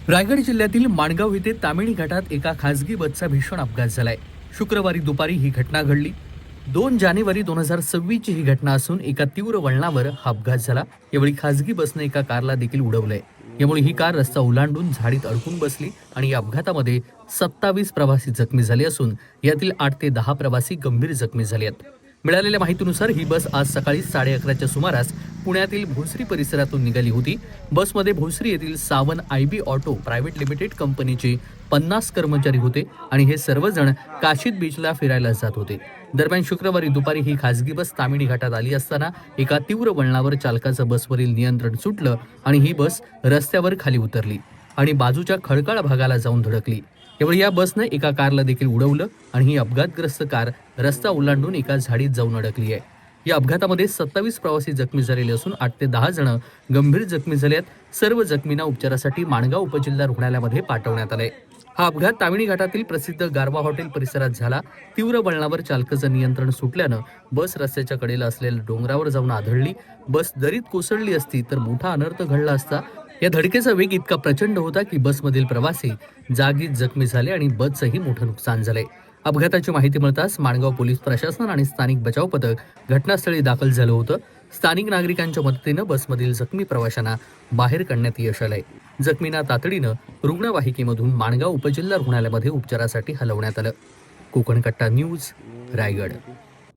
रायगड जिल्ह्यातील माणगाव येथे तामिणी घाटात एका खासगी बसचा भीषण अपघात झालाय। शुक्रवारी दुपारी ही घटना घडली। 2 जानेवारी 2026 ची ही घटना असून एका तीव्र वळणावर हा अपघात झाला। यावेळी खासगी बसने एका कारला देखील उडवलंय। यामुळे ही कार रस्ता ओलांडून झाडीत अडकून बसली आणि या अपघातामध्ये 27 प्रवासी जखमी झाले असून यातील 8 ते 10 प्रवासी गंभीर जखमी झाले आहेत। मिळालेल्या माहितीनुसार ही बस आज सकाळी 11:30च्या सुमारास पुण्यातील भोसरी परिसरातून निघाली होती। बसमध्ये भोसरी येथील सावन आयबी ऑटो प्रायव्हेट लिमिटेड कंपनीचे 50 कर्मचारी होते आणि हे सर्वजण काशीद बीचला फिरायला जात होते। दरम्यान शुक्रवारी दुपारी ही खासगी बस तामिणी घाटात आली असताना एका तीव्र वळणावर चालकाचं बसवरील नियंत्रण सुटलं आणि ही बस रस्त्यावर खाली उतरली आणि बाजूच्या खडकाळ भागाला जाऊन धडकली। यावेळी या बसने एका कारला देखील उडवलं आणि ही अपघातग्रस्त कार रस्ता ओलांडून एका झाडीत जाऊन अडकली आहे। या अपघातामध्ये 27 प्रवासी जखमी झालेले असून 8 ते 10 जण गंभीर जखमी झाले आहेत। सर्व जखमींना उपचारासाठी माणगाव उपजिल्हा रुग्णालयामध्ये पाठवण्यात आले। हा अपघात तामिणी घाटातील प्रसिद्ध गारवा हॉटेल परिसरात झाला। तीव्र वळणावर चालकाचं नियंत्रण सुटल्यानं बस रस्त्याच्या कडेला असलेल्या डोंगरावर जाऊन आदळली। बस दरीत कोसळली असती तर मोठा अनर्थ घडला असता। या धडकेचा वेग इतका प्रचंड होता की बसमधील प्रवासी जागीच जखमी झाले आणि बसचंही मोठं नुकसान झालंय। अपघाताची माहिती मिळताच माणगाव पोलीस प्रशासन आणि स्थानिक बचाव पथक घटनास्थळी दाखल झालं होतं। स्थानिक नागरिकांच्या मदतीनं बसमधील जखमी प्रवाशांना बाहेर काढण्यात यश आलंय। जखमींना तातडीनं रुग्णवाहिकेमधून माणगाव उपजिल्हा रुग्णालयामध्ये उपचारासाठी हलवण्यात आलं। कोकण कट्टा न्यूज, रायगड।